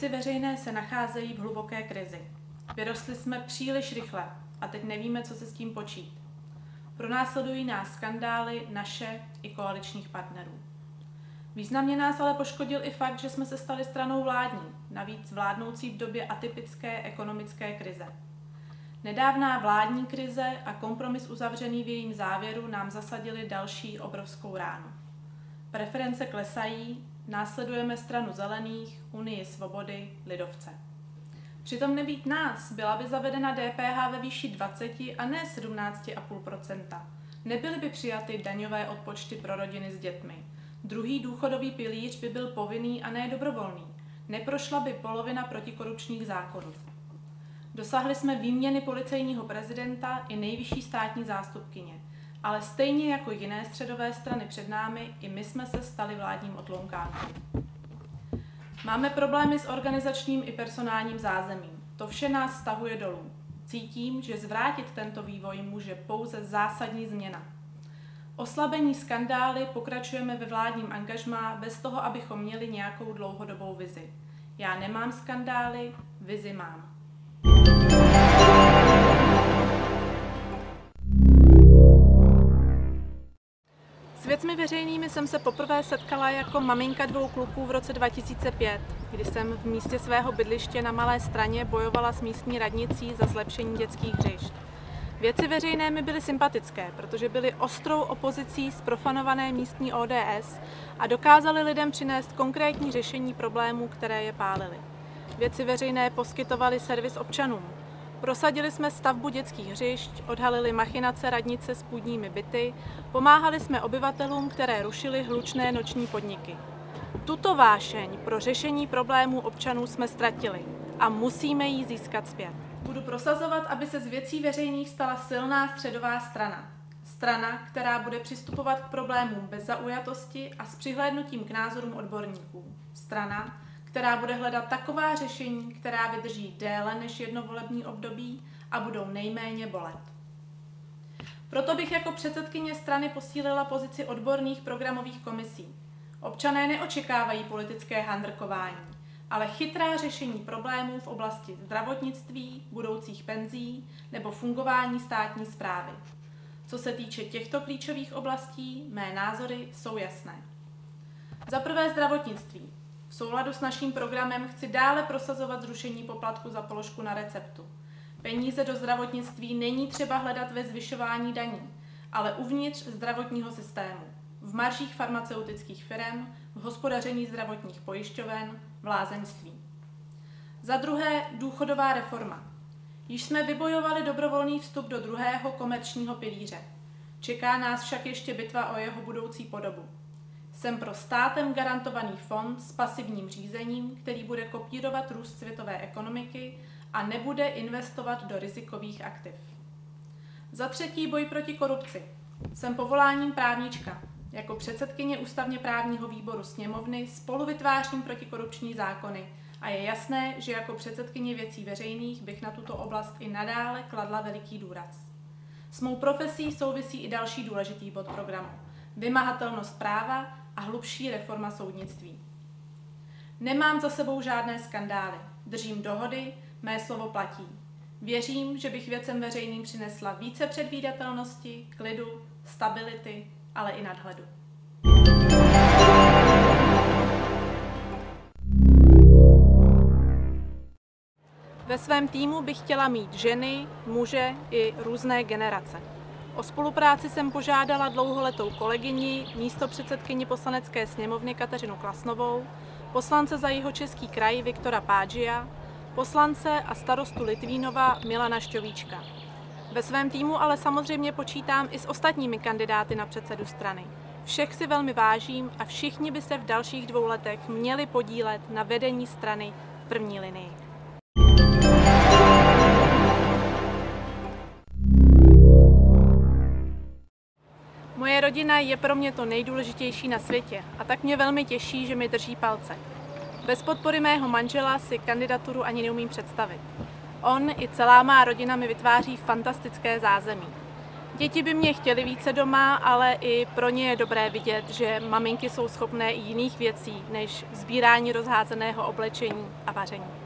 Věci veřejné se nacházejí v hluboké krizi. Vyrostli jsme příliš rychle a teď nevíme, co se s tím počít. Pronásledují nás skandály naše i koaličních partnerů. Významně nás ale poškodil i fakt, že jsme se stali stranou vládní, navíc vládnoucí v době atypické ekonomické krize. Nedávná vládní krize a kompromis uzavřený v jejím závěru nám zasadili další obrovskou ránu. Preference klesají, následujeme stranu zelených, Unii svobody, lidovce. Přitom nebýt nás, byla by zavedena DPH ve výši 20 a ne 17,5%. Nebyly by přijaty daňové odpočty pro rodiny s dětmi. Druhý důchodový pilíř by byl povinný a ne dobrovolný. Neprošla by polovina protikorupčních zákonů. Dosáhli jsme výměny policejního prezidenta i nejvyšší státní zástupkyně. Ale stejně jako jiné středové strany před námi, i my jsme se stali vládním otloukánkem. Máme problémy s organizačním i personálním zázemím. To vše nás stahuje dolů. Cítím, že zvrátit tento vývoj může pouze zásadní změna. Oslabení skandály pokračujeme ve vládním angažmá bez toho, abychom měli nějakou dlouhodobou vizi. Já nemám skandály, vizi mám. S věcmi veřejnými jsem se poprvé setkala jako maminka 2 kluků v roce 2005, kdy jsem v místě svého bydliště na Malé Straně bojovala s místní radnicí za zlepšení dětských hřišť. Věci veřejné mi byly sympatické, protože byly ostrou opozicí zprofanované místní ODS a dokázaly lidem přinést konkrétní řešení problémů, které je pálily. Věci veřejné poskytovaly servis občanům. Prosadili jsme stavbu dětských hřišť, odhalili machinace radnice s půdními byty, pomáhali jsme obyvatelům, které rušily hlučné noční podniky. Tuto vášeň pro řešení problémů občanů jsme ztratili a musíme ji získat zpět. Budu prosazovat, aby se z věcí veřejných stala silná středová strana. Strana, která bude přistupovat k problémům bez zaujatosti a s přihlédnutím k názorům odborníků. Strana, která bude hledat taková řešení, která vydrží déle než jedno volební období a budou nejméně bolet. Proto bych jako předsedkyně strany posílila pozici odborných programových komisí. Občané neočekávají politické handrkování, ale chytrá řešení problémů v oblasti zdravotnictví, budoucích penzí nebo fungování státní správy. Co se týče těchto klíčových oblastí, mé názory jsou jasné. Za prvé zdravotnictví. V souladu s naším programem chci dále prosazovat zrušení poplatku za položku na receptu. Peníze do zdravotnictví není třeba hledat ve zvyšování daní, ale uvnitř zdravotního systému, v maržích farmaceutických firem, v hospodaření zdravotních pojišťoven, v lázeňství. Za druhé důchodová reforma. Již jsme vybojovali dobrovolný vstup do druhého komerčního pilíře. Čeká nás však ještě bitva o jeho budoucí podobu. Jsem pro státem garantovaný fond s pasivním řízením, který bude kopírovat růst světové ekonomiky a nebude investovat do rizikových aktiv. Za třetí boj proti korupci. Jsem povoláním právnička. Jako předsedkyně ústavně právního výboru sněmovny spolu vytvářím protikorupční zákony a je jasné, že jako předsedkyně věcí veřejných bych na tuto oblast i nadále kladla veliký důraz. S mou profesí souvisí i další důležitý bod programu. Vymahatelnost práva a hlubší reforma soudnictví. Nemám za sebou žádné skandály. Držím dohody, mé slovo platí. Věřím, že bych věcem veřejným přinesla více předvídatelnosti, klidu, stability, ale i nadhledu. Ve svém týmu bych chtěla mít ženy, muže i různé generace. O spolupráci jsem požádala dlouholetou kolegyni, místopředsedkyni Poslanecké sněmovny Kateřinu Klasnovou, poslance za Jihočeský kraj Viktora Pádžia, poslance a starostu Litvínova Milana Šťovíčka. Ve svém týmu ale samozřejmě počítám i s ostatními kandidáty na předsedu strany. Všech si velmi vážím a všichni by se v dalších 2 letech měli podílet na vedení strany v první linii. Moje rodina je pro mě to nejdůležitější na světě a tak mě velmi těší, že mi drží palce. Bez podpory mého manžela si kandidaturu ani neumím představit. On i celá má rodina mi vytváří fantastické zázemí. Děti by mě chtěly více doma, ale i pro ně je dobré vidět, že maminky jsou schopné i jiných věcí, než sbírání rozházeného oblečení a vaření.